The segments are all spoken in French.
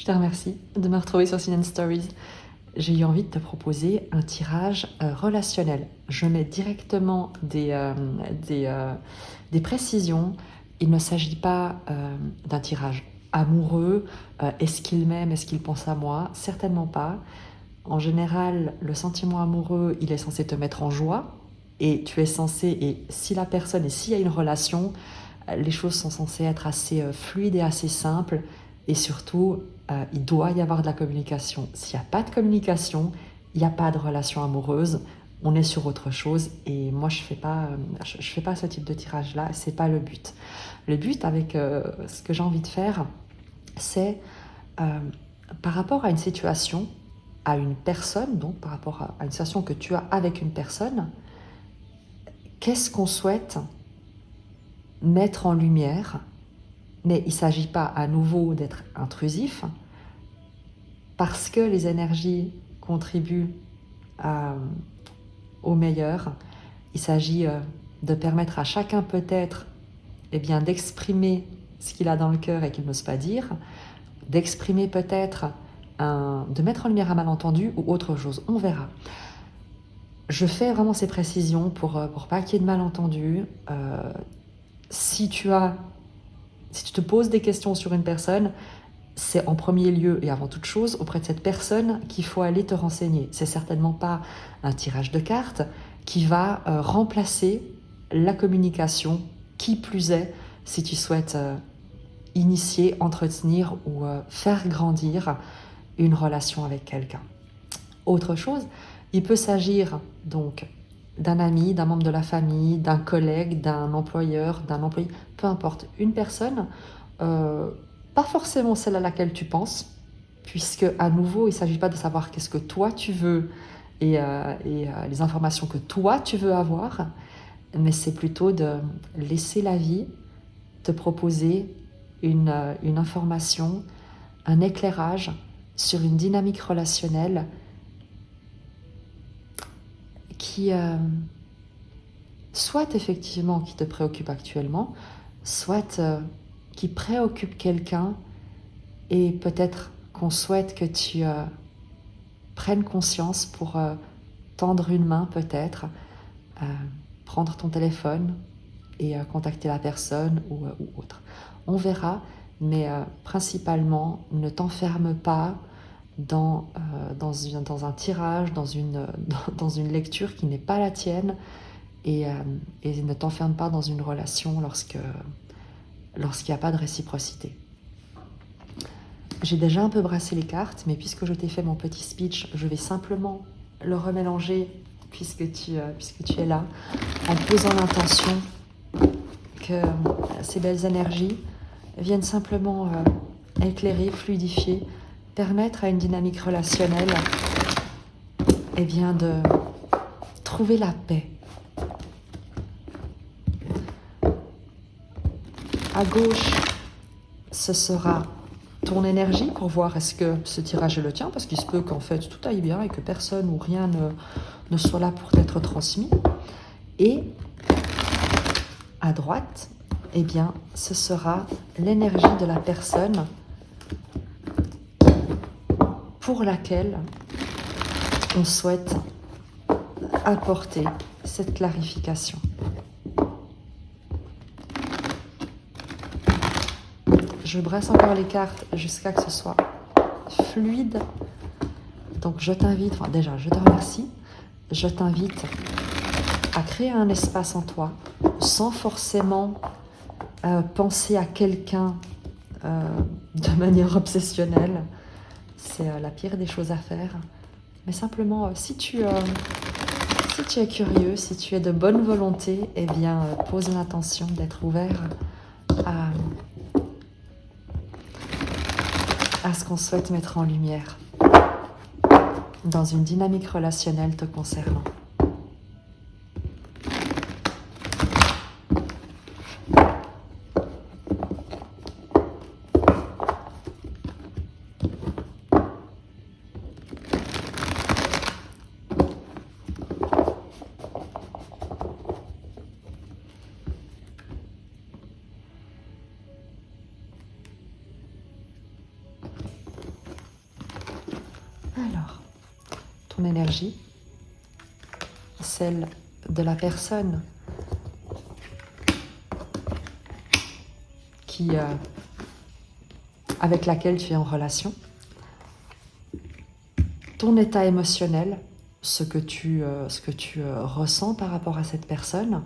te remercie de me retrouver sur Sin Stories. J'ai eu envie de te proposer un tirage relationnel. Je mets directement des précisions. Il ne s'agit pas d'un tirage amoureux. Est-ce qu'il m'aime? Est-ce qu'il pense à moi? Certainement pas. En général, le sentiment amoureux, il est censé te mettre en joie. Et tu es censé, et si la personne, et s'il y a une relation, les choses sont censées être assez fluides et assez simples. Et surtout, il doit y avoir de la communication. S'il n'y a pas de communication, il n'y a pas de relation amoureuse. On est sur autre chose. Et moi, je fais pas ce type de tirage-là. C'est pas le but. Le but avec ce que j'ai envie de faire, c'est par rapport à une situation, à une personne, donc par rapport à une situation que tu as avec une personne, qu'est-ce qu'on souhaite mettre en lumière? Mais il ne s'agit pas à nouveau d'être intrusif, parce que les énergies contribuent au meilleur. Il s'agit de permettre à chacun peut-être d'exprimer ce qu'il a dans le cœur et qu'il n'ose pas dire, d'exprimer peut-être, de mettre en lumière un malentendu ou autre chose. On verra. Je fais vraiment ces précisions pour pas qu'il y ait de malentendus. Si tu te poses des questions sur une personne, c'est en premier lieu et avant toute chose auprès de cette personne qu'il faut aller te renseigner. C'est certainement pas un tirage de cartes qui va remplacer la communication, qui plus est si tu souhaites initier, entretenir ou faire grandir une relation avec quelqu'un. Autre chose, il peut s'agir donc d'un ami, d'un membre de la famille, d'un collègue, d'un employeur, d'un employé, peu importe, une personne, pas forcément celle à laquelle tu penses, puisque à nouveau, il ne s'agit pas de savoir qu'est-ce que toi tu veux et les informations que toi tu veux avoir, mais c'est plutôt de laisser la vie te proposer une information, un éclairage sur une dynamique relationnelle qui soit effectivement qui te préoccupe actuellement, soit qui préoccupe quelqu'un, et peut-être qu'on souhaite que tu prennes conscience pour tendre une main peut-être, prendre ton téléphone et contacter la personne ou autre. On verra, mais principalement, ne t'enferme pas dans un tirage, dans une lecture qui n'est pas la tienne, et ne t'enferme pas dans une relation lorsqu'il n'y a pas de réciprocité. J'ai déjà un peu brassé les cartes, mais puisque je t'ai fait mon petit speech, je vais simplement le remélanger puisque tu es là, en posant l'intention que ces belles énergies viennent simplement éclairer, fluidifier, permettre à une dynamique relationnelle de trouver la paix. À gauche, ce sera ton énergie pour voir est-ce que ce tirage est le tien, parce qu'il se peut qu'en fait tout aille bien et que personne ou rien ne soit là pour t'être transmis. Et à droite, ce sera l'énergie de la personne pour laquelle on souhaite apporter cette clarification. Je brasse encore les cartes jusqu'à que ce soit fluide. Donc je t'invite, déjà je te remercie, je t'invite à créer un espace en toi sans forcément penser à quelqu'un de manière obsessionnelle. C'est la pire des choses à faire. Mais simplement, si tu es curieux, si tu es de bonne volonté, pose l'intention d'être ouvert à ce qu'on souhaite mettre en lumière dans une dynamique relationnelle te concernant. ton énergie, celle de la personne avec laquelle tu es en relation, ton état émotionnel, ce que tu ressens par rapport à cette personne,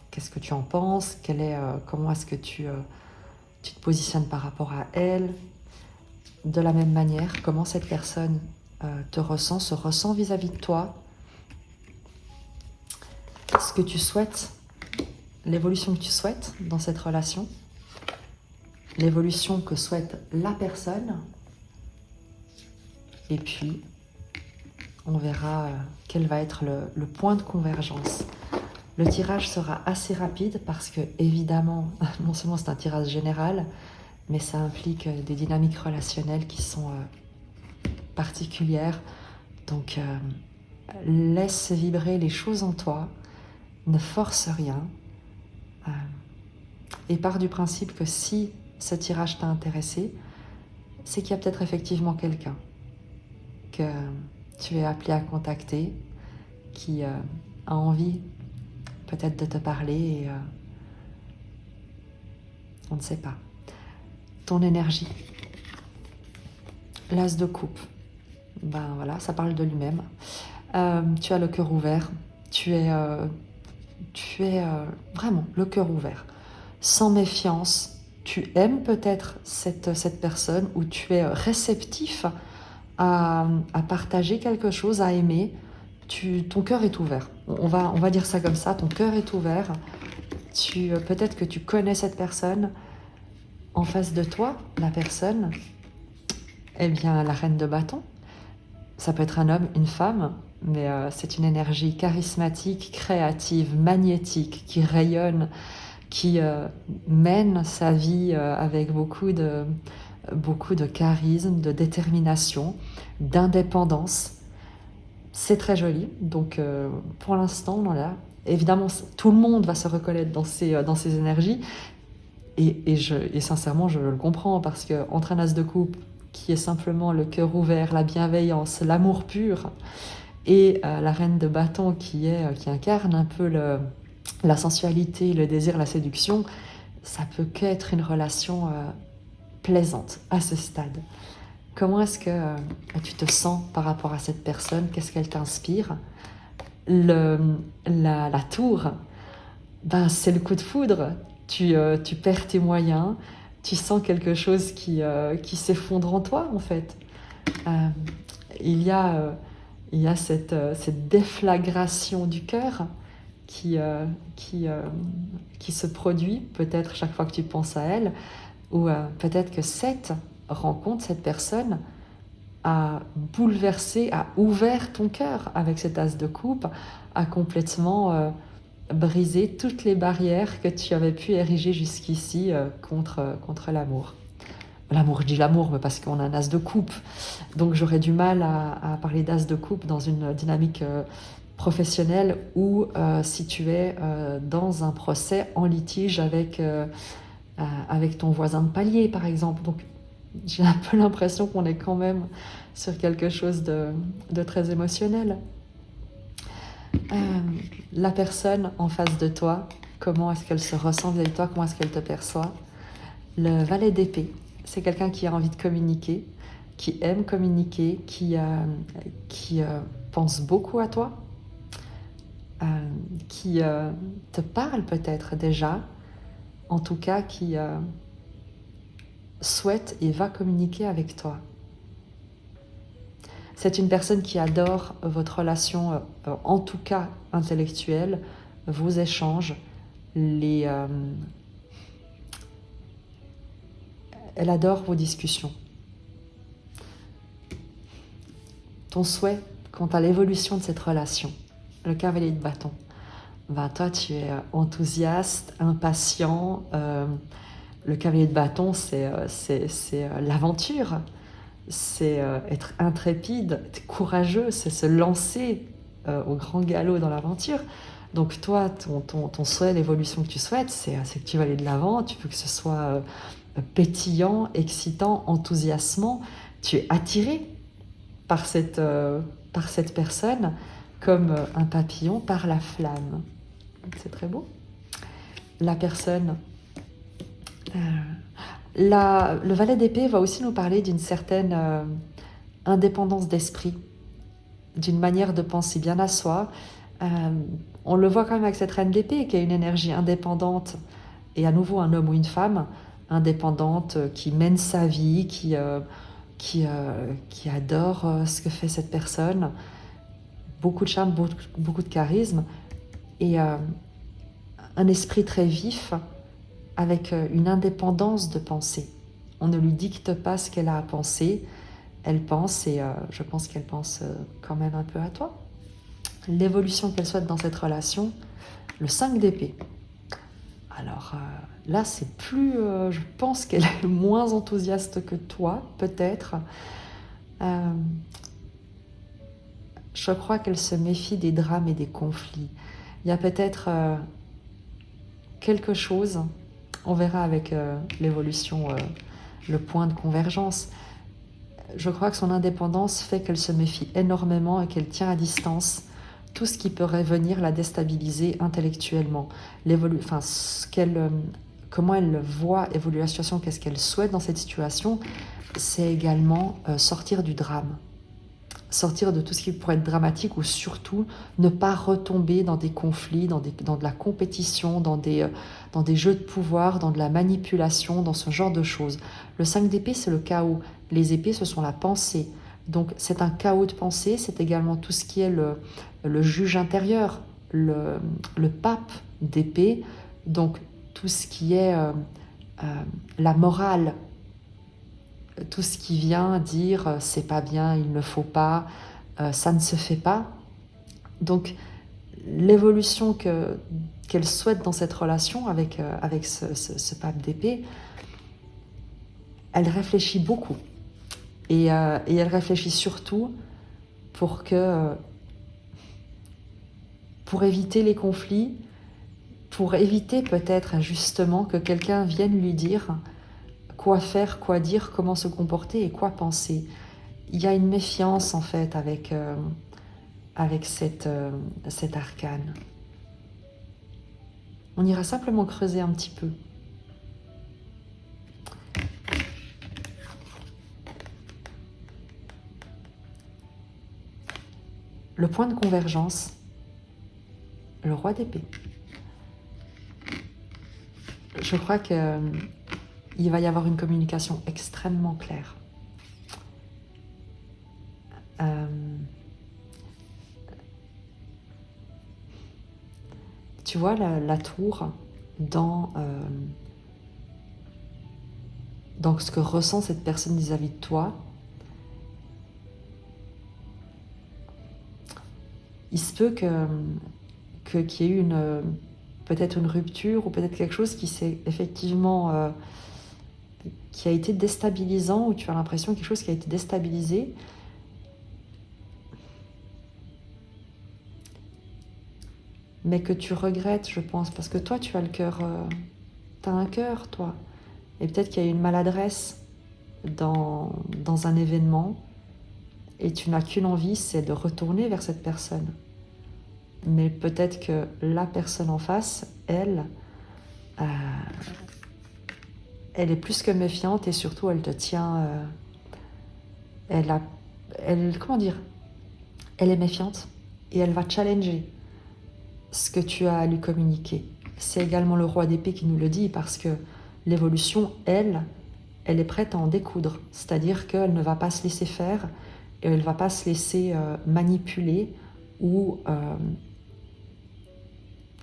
qu'est-ce que tu en penses, comment est-ce que tu te positionnes par rapport à elle, de la même manière, comment cette personne se ressent vis-à-vis de toi, ce que tu souhaites, l'évolution que tu souhaites dans cette relation, l'évolution que souhaite la personne, et puis on verra quel va être le point de convergence. Le tirage sera assez rapide parce que, évidemment, non seulement c'est un tirage général, mais ça implique des dynamiques relationnelles qui sont particulières. Donc, laisse vibrer les choses en toi, ne force rien, et pars du principe que si ce tirage t'a intéressé, c'est qu'il y a peut-être effectivement quelqu'un que tu es appelé à contacter, qui a envie peut-être de te parler, et on ne sait pas. Ton énergie, l'as de coupe, ben voilà, ça parle de lui-même. Tu as le cœur ouvert, tu es vraiment le cœur ouvert, sans méfiance. Tu aimes peut-être cette personne, ou tu es réceptif à partager quelque chose, à aimer. Ton cœur est ouvert. On va dire ça comme ça, ton cœur est ouvert. Peut-être que tu connais cette personne. En face de toi, la personne, eh bien, la reine de bâton. Ça peut être un homme, une femme, mais c'est une énergie charismatique, créative, magnétique, qui rayonne, qui mène sa vie avec beaucoup de charisme, de détermination, d'indépendance. C'est très joli. Donc, pour l'instant, voilà. Évidemment, tout le monde va se reconnaître dans ces énergies. Et sincèrement, je le comprends, parce qu'entre un as de coupe, qui est simplement le cœur ouvert, la bienveillance, l'amour pur, et la reine de bâton qui incarne un peu la sensualité, le désir, la séduction, ça peut qu'être une relation plaisante à ce stade. Comment est-ce que tu te sens par rapport à cette personne? Qu'est-ce qu'elle t'inspire? La tour, ben, c'est le coup de foudre. Tu perds tes moyens, tu sens quelque chose qui s'effondre en toi, en fait. Il y a cette déflagration du cœur qui se produit peut-être chaque fois que tu penses à elle, ou peut-être que cette rencontre, cette personne a bouleversé, a ouvert ton cœur avec cet as de coupe, a complètement brisé toutes les barrières que tu avais pu ériger jusqu'ici contre l'amour. L'amour, je dis l'amour, mais parce qu'on a un as de coupe. Donc j'aurais du mal à parler d'as de coupe dans une dynamique professionnelle, ou si tu es dans un procès en litige avec ton voisin de palier, par exemple. Donc j'ai un peu l'impression qu'on est quand même sur quelque chose de très émotionnel. La personne en face de toi, comment est-ce qu'elle se ressent vis-à-vis de toi, comment est-ce qu'elle te perçoit? Le valet d'épée, c'est quelqu'un qui a envie de communiquer, qui aime communiquer, qui pense beaucoup à toi, qui te parle peut-être déjà, en tout cas qui souhaite et va communiquer avec toi. C'est une personne qui adore votre relation, en tout cas intellectuelle, vos échanges, elle adore vos discussions. Ton souhait quant à l'évolution de cette relation, le cavalier de bâton, ben toi tu es enthousiaste, impatient. Le cavalier de bâton, c'est l'aventure, c'est être intrépide, être courageux, c'est se lancer au grand galop dans l'aventure. Donc toi, ton souhait, l'évolution que tu souhaites, c'est que tu vas aller de l'avant, tu veux que ce soit pétillant, excitant, enthousiasmant, tu es attiré par cette personne comme un papillon par la flamme. C'est très beau. La personne... le valet d'épée va aussi nous parler d'une certaine indépendance d'esprit, d'une manière de penser bien à soi. On le voit quand même avec cette reine d'épée qui a une énergie indépendante et à nouveau un homme ou une femme indépendante qui mène sa vie, qui adore ce que fait cette personne. Beaucoup de charme, beaucoup de charisme et un esprit très vif avec une indépendance de pensée. On ne lui dicte pas ce qu'elle a à penser. Elle pense et je pense qu'elle pense quand même un peu à toi. L'évolution qu'elle souhaite dans cette relation, le 5 d'épée. Alors là, c'est plus... je pense qu'elle est moins enthousiaste que toi, peut-être. Je crois qu'elle se méfie des drames et des conflits. Il y a peut-être quelque chose, on verra avec l'évolution, le point de convergence. Je crois que son indépendance fait qu'elle se méfie énormément et qu'elle tient à distance tout ce qui pourrait venir la déstabiliser intellectuellement. Comment elle voit évoluer la situation, qu'est-ce qu'elle souhaite dans cette situation, c'est également sortir du drame. Sortir de tout ce qui pourrait être dramatique ou surtout ne pas retomber dans des conflits, dans de la compétition, dans des jeux de pouvoir, dans de la manipulation, dans ce genre de choses. Le 5 d'épée, c'est le chaos. Les épées, ce sont la pensée. Donc c'est un chaos de pensée, c'est également tout ce qui est le juge intérieur, le pape d'épée, donc tout ce qui est la morale, tout ce qui vient dire c'est pas bien, il ne faut pas, ça ne se fait pas. Donc l'évolution qu'elle souhaite dans cette relation avec ce pape d'épée, elle réfléchit beaucoup et elle réfléchit surtout pour éviter les conflits, pour éviter peut-être justement que quelqu'un vienne lui dire quoi faire, quoi dire, comment se comporter et quoi penser. Il y a une méfiance en fait avec cet arcane. On ira simplement creuser un petit peu. Le point de convergence, le roi d'épée. Je crois qu'il va y avoir une communication extrêmement claire. Tu vois la tour dans ce que ressent cette personne vis-à-vis de toi. Il se peut qu'il y ait eu peut-être une rupture ou peut-être quelque chose qui s'est effectivement qui a été déstabilisant, ou tu as l'impression quelque chose qui a été déstabilisé. Mais que tu regrettes, je pense, parce que toi, tu as le cœur, tu as un cœur, toi. Et peut-être qu'il y a eu une maladresse dans un événement, et tu n'as qu'une envie, c'est de retourner vers cette personne. Mais peut-être que la personne en face, elle est plus que méfiante, et surtout, elle te tient... comment dire ? Elle est méfiante, et elle va challenger ce que tu as à lui communiquer. C'est également le roi d'épée qui nous le dit, parce que l'évolution, elle est prête à en découdre. C'est-à-dire qu'elle ne va pas se laisser faire, et elle ne va pas se laisser manipuler, ou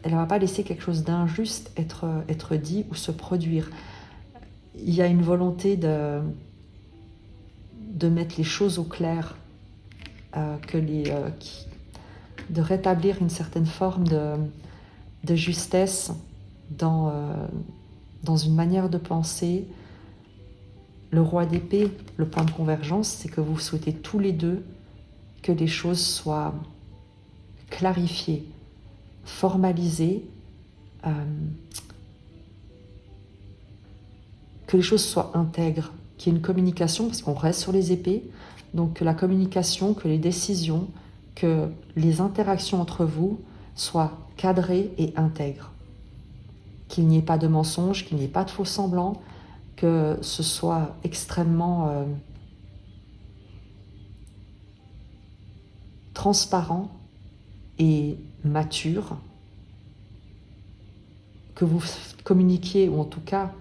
elle ne va pas laisser quelque chose d'injuste être dit ou se produire. Il y a une volonté de mettre les choses au clair, de rétablir une certaine forme de justesse dans une manière de penser. Le roi d'épée, le point de convergence, c'est que vous souhaitez tous les deux que les choses soient clarifiées, formalisées, que les choses soient intègres, qu'il y ait une communication, parce qu'on reste sur les épées, Donc que la communication, que les décisions, que les interactions entre vous soient cadrées et intègres. Qu'il n'y ait pas de mensonges, qu'il n'y ait pas de faux semblants, que ce soit extrêmement transparent et mature, que vous communiquiez, ou en tout cas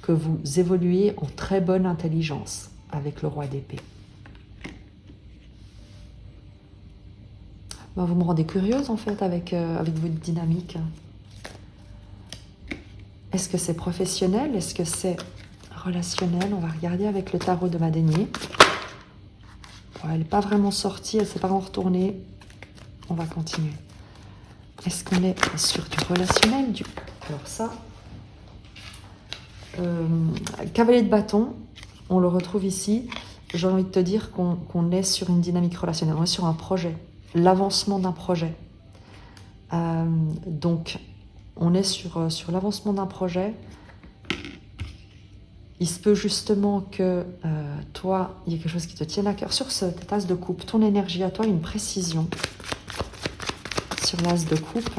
que vous évoluiez en très bonne intelligence avec le roi d'épée. Ben, vous me rendez curieuse en fait avec votre dynamique. Est-ce que c'est professionnel? Est-ce que c'est relationnel? On va regarder avec le tarot de Madénier. Ouais, elle n'est pas vraiment sortie, elle ne s'est pas retournée. On va continuer. Est-ce qu'on est sur du relationnel? Alors ça, cavalier de bâton, on le retrouve ici. J'ai envie de te dire qu'on est sur une dynamique relationnelle, on est sur un projet, l'avancement d'un projet. Donc, on est sur l'avancement d'un projet. Il se peut justement que toi, il y ait quelque chose qui te tienne à cœur. Sur cette as de coupe, ton énergie à toi, une précision. Sur l'as de coupe,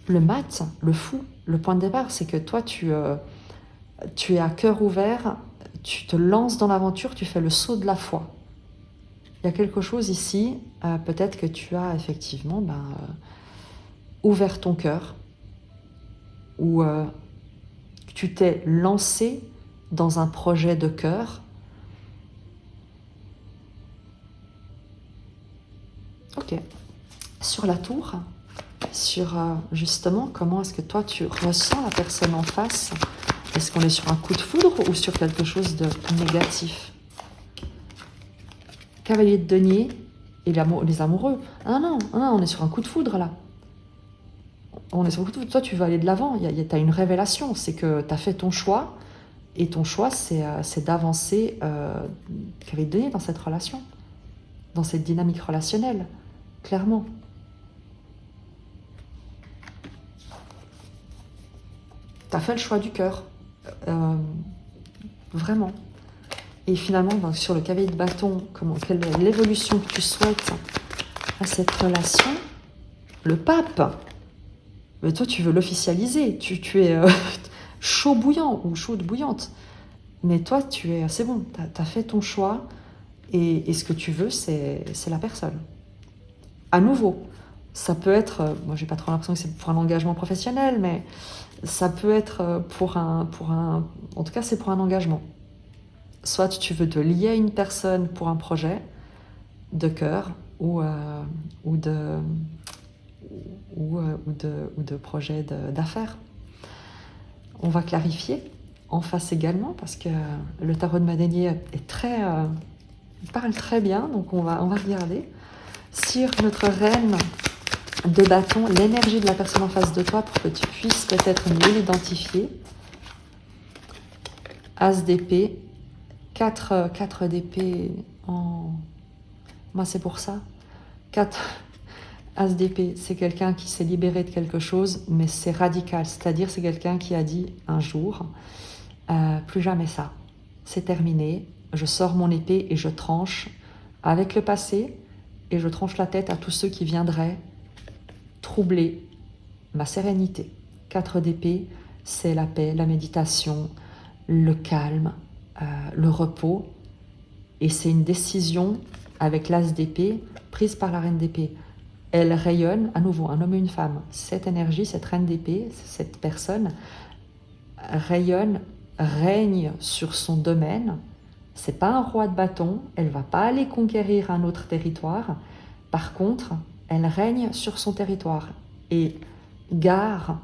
le mat, le fou, le point de départ, c'est que toi, tu es à cœur ouvert, tu te lances dans l'aventure, tu fais le saut de la foi. Il y a quelque chose ici, peut-être que tu as effectivement ouvert ton cœur, ou tu t'es lancé dans un projet de cœur. Ok. Sur la tour, sur justement comment est-ce que toi tu ressens la personne en face. Est-ce qu'on est sur un coup de foudre ou sur quelque chose de négatif? Cavalier de denier et les amoureux. Ah non, on est sur un coup de foudre là. On est sur un coup de foudre. Toi tu veux aller de l'avant, tu as une révélation, c'est que tu as fait ton choix et ton choix c'est d'avancer cavalier de denier dans cette relation, dans cette dynamique relationnelle, clairement. Tu as fait le choix du cœur. Vraiment. Et finalement, donc, sur le cavalier de bâton, quelle est l'évolution que tu souhaites à cette relation? Le pape. Mais toi, tu veux l'officialiser. Tu es chaud bouillant ou chaude bouillante. Mais toi, c'est bon, tu as fait ton choix. Et ce que tu veux, c'est la personne. À nouveau, ça peut être, moi j'ai pas trop l'impression que c'est pour un engagement professionnel, mais ça peut être en tout cas c'est pour un engagement. Soit tu veux te lier à une personne pour un projet de cœur ou de projet d'affaires. On va clarifier en face également parce que le tarot de Madénier parle très bien, donc on va regarder sur notre reine de bâton, l'énergie de la personne en face de toi pour que tu puisses peut-être mieux l'identifier. As d'épée, 4 d'épée en... Moi c'est pour ça. 4 As d'épée, c'est quelqu'un qui s'est libéré de quelque chose, mais c'est radical, c'est-à-dire c'est quelqu'un qui a dit un jour, plus jamais ça, c'est terminé, je sors mon épée et je tranche avec le passé, et je tranche la tête à tous ceux qui viendraient troubler ma sérénité. 4 d'épée, c'est la paix, la méditation, le calme, le repos. Et c'est une décision avec l'as d'épée prise par la reine d'épée. Elle rayonne, à nouveau, un homme et une femme. Cette énergie, cette reine d'épée, cette personne rayonne, règne sur son domaine. C'est pas un roi de bâton, elle va pas aller conquérir un autre territoire. Par contre, elle règne sur son territoire et gare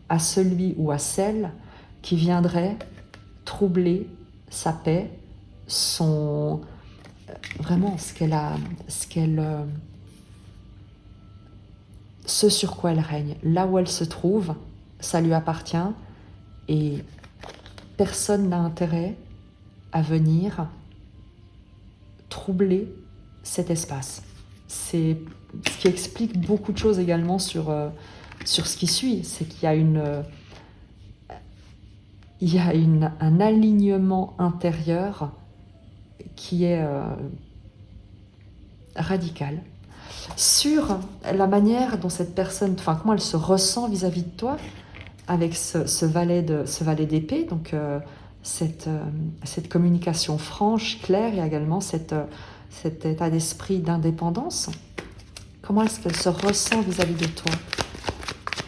à celui ou à celle qui viendrait troubler sa paix, vraiment ce sur quoi elle règne. Là où elle se trouve, ça lui appartient et personne n'a intérêt à venir troubler cet espace. C'est ce qui explique beaucoup de choses également sur ce qui suit, c'est qu'il y a il y a un alignement intérieur qui est radical sur la manière dont cette personne, enfin comment elle se ressent vis-à-vis de toi, avec ce valet d'épée, donc cette communication franche, claire, et également cet état d'esprit d'indépendance. Comment est-ce qu'elle se ressent vis-à-vis de toi?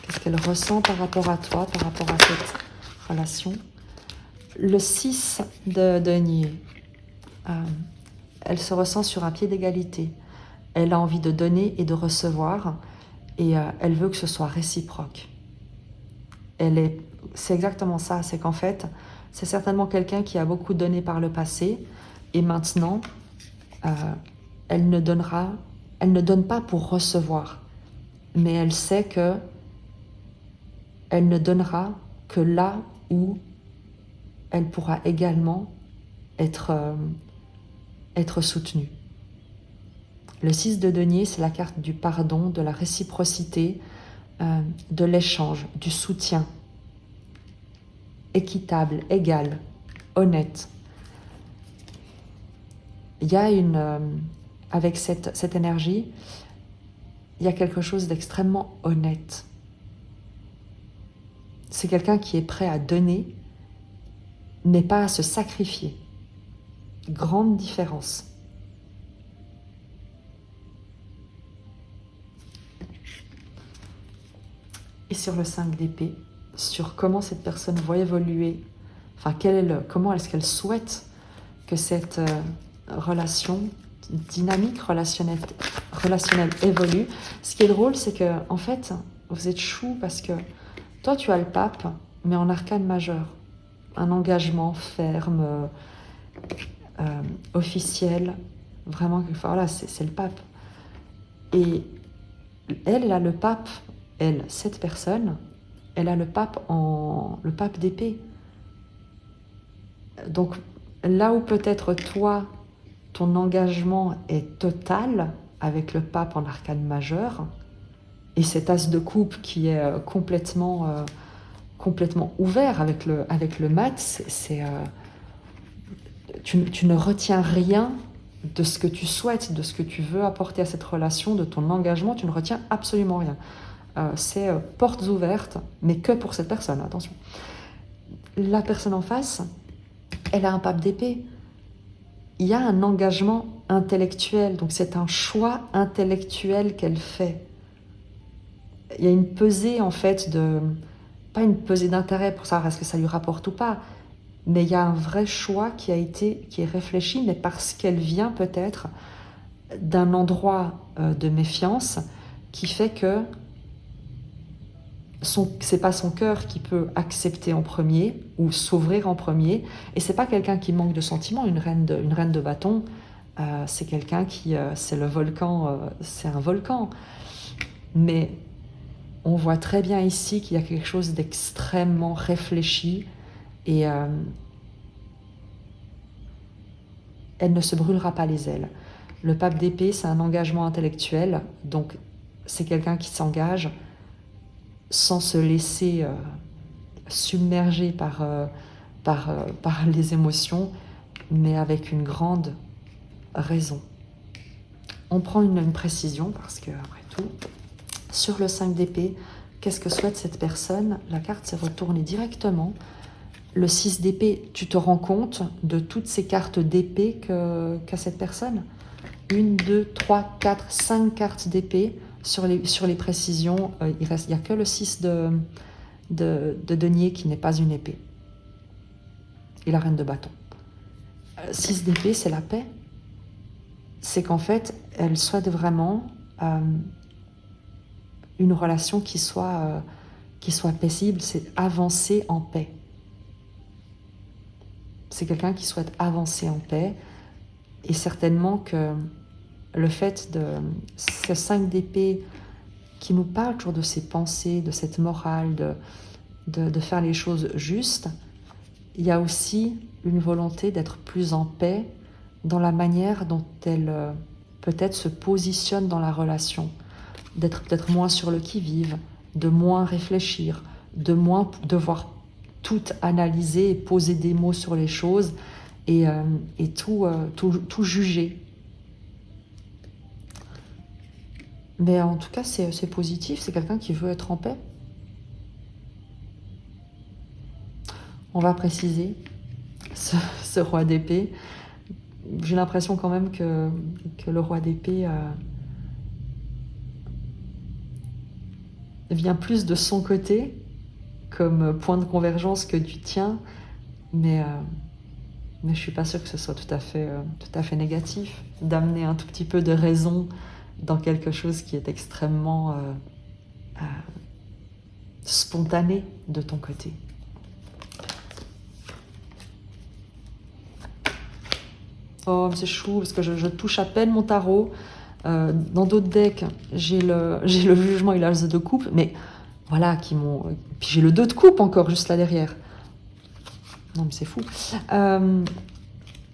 Qu'est-ce qu'elle ressent par rapport à toi, par rapport à cette relation? Le 6 de denier, elle se ressent sur un pied d'égalité. Elle a envie de donner et de recevoir, et elle veut que ce soit réciproque. C'est exactement ça, c'est qu'en fait, c'est certainement quelqu'un qui a beaucoup donné par le passé, et maintenant, elle ne donne pas pour recevoir, mais elle sait que elle ne donnera que là où elle pourra également être soutenue. Le 6 de denier, c'est la carte du pardon, de la réciprocité, de l'échange, du soutien, équitable, égal, honnête. Il y a avec cette énergie, il y a quelque chose d'extrêmement honnête. C'est quelqu'un qui est prêt à donner, mais pas à se sacrifier. Grande différence. Et sur le 5 d'épée, sur comment cette personne va évoluer, enfin comment est-ce qu'elle souhaite que cette dynamique relationnelle évolue. Ce qui est drôle, c'est que en fait, vous êtes chou parce que toi, tu as le pape, mais en arcane majeur. Un engagement ferme, officiel, vraiment, enfin, voilà, c'est le pape. Et elle a le pape, cette personne, elle a le pape d'épée. Donc, là où peut-être toi, ton engagement est total avec le pape en arcane majeur, et cet as de coupe qui est complètement ouvert avec le mat, tu ne retiens rien de ce que tu souhaites, de ce que tu veux apporter à cette relation, de ton engagement, tu ne retiens absolument rien. C'est portes ouvertes, mais que pour cette personne, attention. La personne en face, elle a un pape d'épée. Il y a un engagement intellectuel, donc c'est un choix intellectuel qu'elle fait. Il y a une pesée en fait pas une pesée d'intérêt pour savoir est-ce que ça lui rapporte ou pas, mais il y a un vrai choix qui est réfléchi, mais parce qu'elle vient peut-être d'un endroit de méfiance qui fait que c'est pas son cœur qui peut accepter en premier ou s'ouvrir en premier, et c'est pas quelqu'un qui manque de sentiments. Une reine de bâton, c'est quelqu'un qui c'est le volcan, c'est un volcan, mais on voit très bien ici qu'il y a quelque chose d'extrêmement réfléchi, et elle ne se brûlera pas les ailes. Le pape d'épée, c'est un engagement intellectuel, donc c'est quelqu'un qui s'engage sans se laisser submerger par les émotions, mais avec une grande raison. On prend une précision, parce que, après tout, sur le 5 d'épée, qu'est-ce que souhaite cette personne? La carte s'est retournée directement. Le 6 d'épée, tu te rends compte de toutes ces cartes d'épée qu'a cette personne? 1, 2, 3, 4, 5 cartes d'épée. Sur les précisions, il n'y a que le 6 de denier qui n'est pas une épée. Et la reine de bâton. 6 d'épée, c'est la paix. C'est qu'en fait, elle souhaite vraiment une relation qui soit paisible, c'est avancer en paix. C'est quelqu'un qui souhaite avancer en paix, et certainement que le fait de ce 5 d'épée qui nous parle toujours de ses pensées, de cette morale, de faire les choses justes, il y a aussi une volonté d'être plus en paix dans la manière dont elle peut-être se positionne dans la relation, d'être peut-être moins sur le qui-vive, de moins réfléchir, de moins devoir tout analyser et poser des mots sur les choses et tout juger. Mais en tout cas, c'est positif, c'est quelqu'un qui veut être en paix. On va préciser ce roi d'épée. J'ai l'impression quand même que le roi d'épée vient plus de son côté comme point de convergence que du tien, mais je ne suis pas sûre que ce soit tout à fait négatif, d'amener un tout petit peu de raison dans quelque chose qui est extrêmement spontané de ton côté. Oh, c'est chou, parce que je touche à peine mon tarot. Dans d'autres decks, j'ai le jugement et l'as de coupe, mais voilà, puis j'ai le 2 de coupe encore, juste là derrière. Non, mais c'est fou.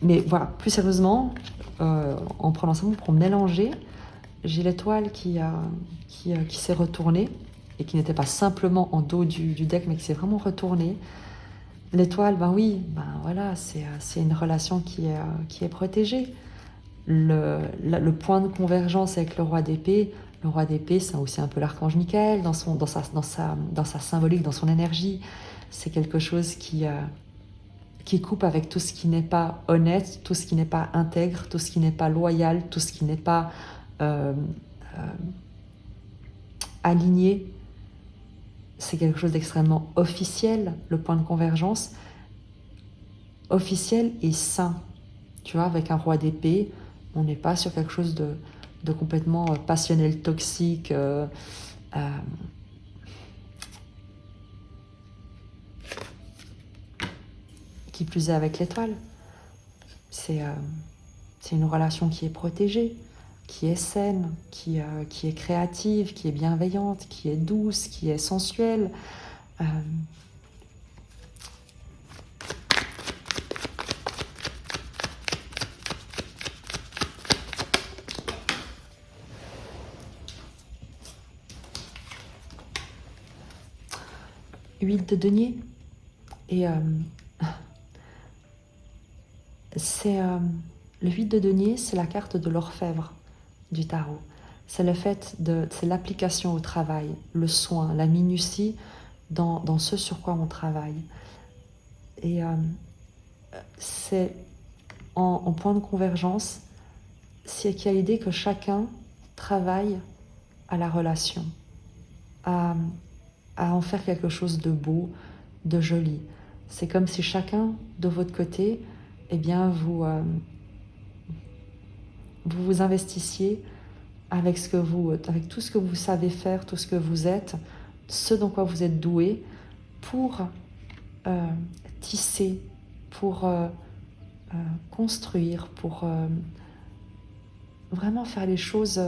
Mais voilà, plus sérieusement, en prenant ça pour mélanger, j'ai l'étoile qui s'est retournée, et qui n'était pas simplement en dos du deck, mais qui s'est vraiment retournée. L'étoile, ben oui, ben voilà, c'est une relation qui est protégée. Le point de convergence avec le roi d'épée, c'est aussi un peu l'archange Michael dans sa symbolique, dans son énergie. C'est quelque chose qui coupe avec tout ce qui n'est pas honnête, tout ce qui n'est pas intègre, tout ce qui n'est pas loyal, tout ce qui n'est pas aligné. C'est quelque chose d'extrêmement officiel, le point de convergence. Officiel et sain. Tu vois, avec un roi d'épée, on n'est pas sur quelque chose de complètement passionnel, toxique. Qui plus est avec l'étoile. C'est une relation qui est protégée, qui est saine, qui est créative, qui est bienveillante, qui est douce, qui est sensuelle. Huile de denier. Et le 8 de denier, c'est la carte de l'orfèvre du tarot. C'est c'est l'application au travail, le soin, la minutie dans ce sur quoi on travaille. Et c'est en point de convergence, c'est qu'il y a l'idée que chacun travaille à la relation, à en faire quelque chose de beau, de joli. C'est comme si chacun, de votre côté, eh bien, vous vous investissiez avec tout ce que vous savez faire, tout ce que vous êtes, ce dans quoi vous êtes doué, pour tisser, pour construire, pour vraiment faire les choses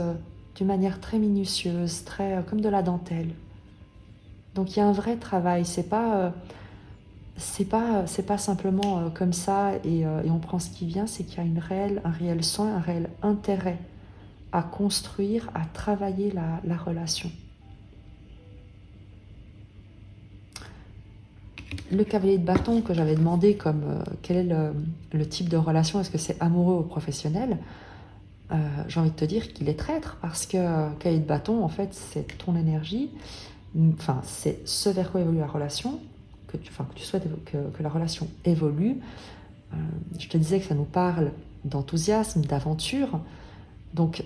d'une manière très minutieuse, très comme de la dentelle. Donc il y a un vrai travail, c'est pas simplement comme ça et on prend ce qui vient, c'est qu'il y a un réel soin, un réel intérêt à construire, à travailler la relation. Le cavalier de bâton que j'avais demandé comme quel est le type de relation, est-ce que c'est amoureux ou professionnel, j'ai envie de te dire qu'il est traître, parce que cavalier de bâton, en fait, c'est ton énergie, enfin, c'est ce vers quoi évolue la relation, que tu souhaites que la relation évolue. Je te disais que ça nous parle d'enthousiasme, d'aventure. Donc,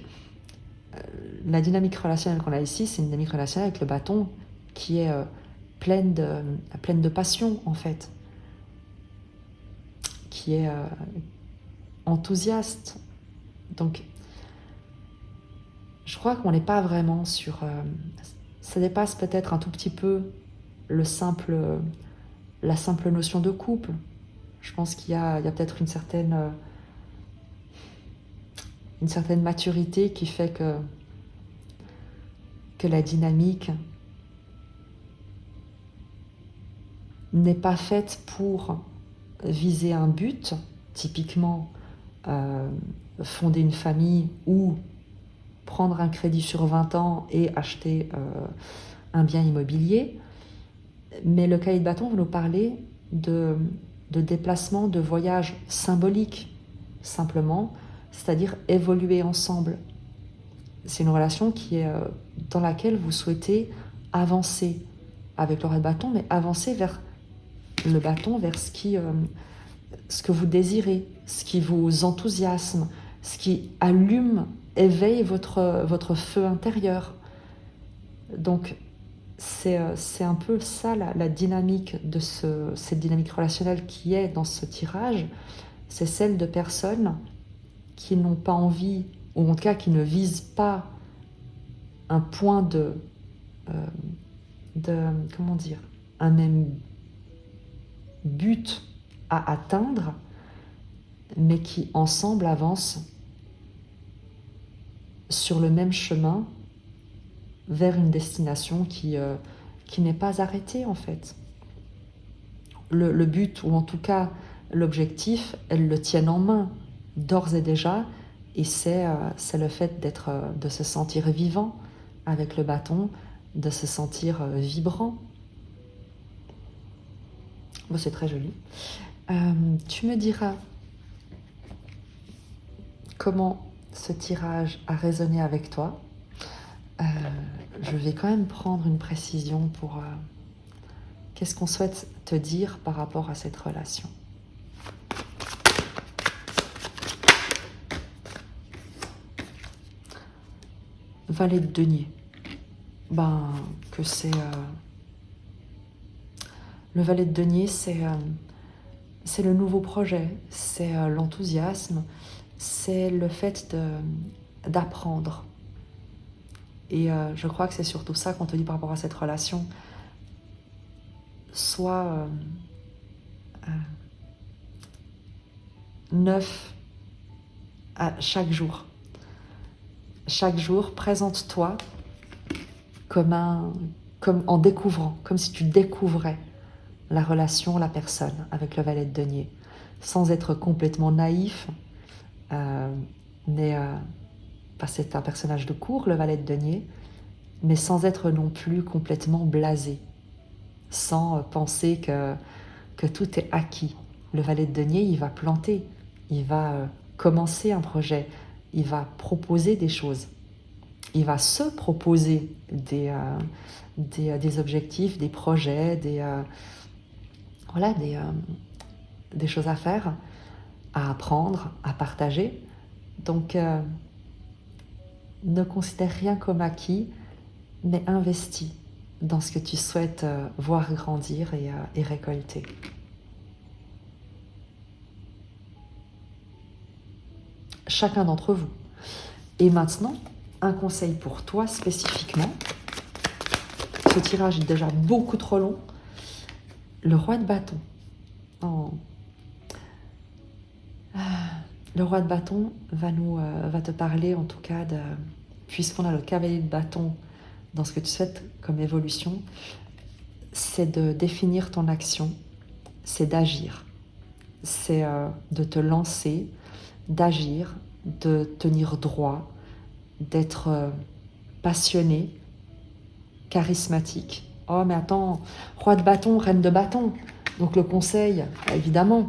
la dynamique relationnelle qu'on a ici, c'est une dynamique relationnelle avec le bâton qui est pleine de passion, en fait, qui est enthousiaste. Donc, je crois qu'on n'est pas vraiment sur... ça dépasse peut-être un tout petit peu la simple notion de couple. Je pense qu'il y a peut-être une certaine maturité qui fait que la dynamique n'est pas faite pour viser un but, typiquement fonder une famille ou prendre un crédit sur 20 ans et acheter un bien immobilier. Mais le cahier de bâton va nous parler de déplacement, de voyage symbolique, simplement, c'est-à-dire évoluer ensemble. C'est une relation dans laquelle vous souhaitez avancer avec le roi de bâton, mais avancer vers le bâton, vers ce que vous désirez, ce qui vous enthousiasme, ce qui allume, éveille votre feu intérieur. Donc, c'est un peu ça la dynamique de cette dynamique relationnelle qui est dans ce tirage. C'est celle de personnes qui n'ont pas envie, ou en tout cas qui ne visent pas un point comment dire, un même but à atteindre, mais qui ensemble avancent sur le même chemin vers une destination qui n'est pas arrêtée en fait. Le but, ou en tout cas l'objectif, elles le tiennent en main d'ores et déjà, et c'est le fait de se sentir vivant avec le bâton, de se sentir vibrant. Bon, c'est très joli. Tu me diras comment ce tirage a résonné avec toi. Je vais quand même prendre une précision pour qu'est-ce qu'on souhaite te dire par rapport à cette relation. Valet de denier. Que c'est... le valet de denier, c'est le nouveau projet, c'est l'enthousiasme, c'est le fait d'apprendre. Et je crois que c'est surtout ça qu'on te dit par rapport à cette relation. Sois neuf à chaque jour. Chaque jour, présente-toi comme en découvrant, comme si tu découvrais la relation, la personne avec le valet de denier, sans être complètement naïf, c'est un personnage de cour, le valet de denier, mais sans être non plus complètement blasé, sans penser que tout est acquis. Le valet de denier, il va planter, il va commencer un projet, il va proposer des choses, il va se proposer des objectifs, des projets, des choses à faire, à apprendre, à partager. Donc, ne considère rien comme acquis, mais investis dans ce que tu souhaites voir grandir et récolter. Chacun d'entre vous. Et maintenant, un conseil pour toi spécifiquement. Ce tirage est déjà beaucoup trop long. Le roi de bâton. Le roi de bâton va te parler en tout cas puisqu'on a le cavalier de bâton dans ce que tu souhaites comme évolution, c'est de définir ton action, c'est d'agir, c'est de te lancer, d'agir, de tenir droit, d'être passionné, charismatique. Oh mais attends, roi de bâton, reine de bâton. Donc le conseil, évidemment,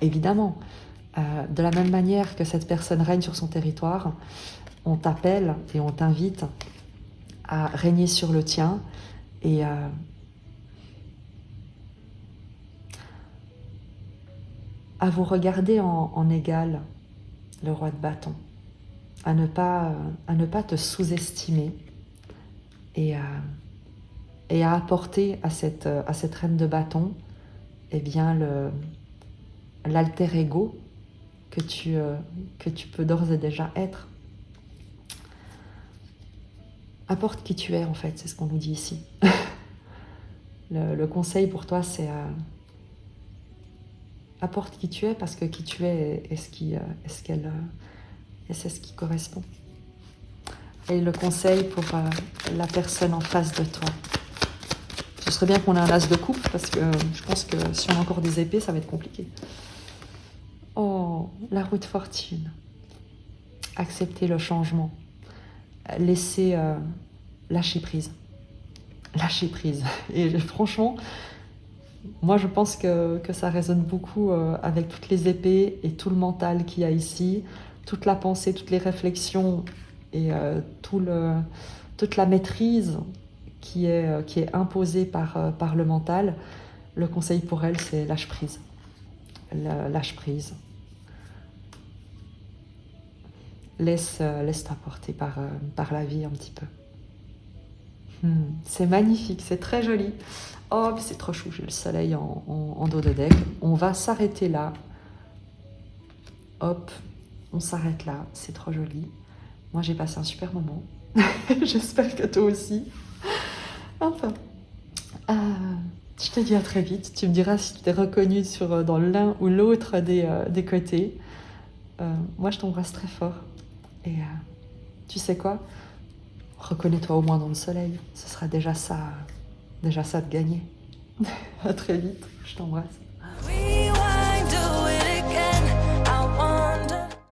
évidemment, de la même manière que cette personne règne sur son territoire, on t'appelle et on t'invite à régner sur le tien et à vous regarder en égal, le roi de bâton, à ne pas te sous-estimer et à apporter à cette reine de bâton l'alter ego que tu peux d'ores et déjà être. Apporte qui tu es en fait, c'est ce qu'on nous dit ici. Le conseil pour toi, c'est apporte qui tu es, parce que qui tu es c'est ce qui correspond. Et le conseil pour la personne en face de toi. Ce serait bien qu'on ait un as de coupe, parce que je pense que si on a encore des épées, ça va être compliqué. Oh, la roue de fortune. Accepter le changement. Laisser lâcher prise. lâcher prise. Et franchement, moi je pense que ça résonne beaucoup avec toutes les épées et tout le mental qu'il y a ici, toute la pensée, toutes les réflexions et toute la maîtrise qui est imposée par le mental. Le conseil pour elle, c'est lâche prise. Lâche prise. Laisse-toi porter par la vie un petit peu. C'est magnifique, c'est très joli. Oh, mais c'est trop chou, j'ai le soleil en dos de deck. On va s'arrêter là. Hop, on s'arrête là, c'est trop joli. Moi, j'ai passé un super moment. J'espère que toi aussi. Enfin, je te dis à très vite. Tu me diras si tu t'es reconnu dans l'un ou l'autre des côtés. Moi, je t'embrasse très fort. Et tu sais quoi? Reconnais-toi au moins dans le soleil. Ce sera déjà ça de gagner. À très vite. Je t'embrasse.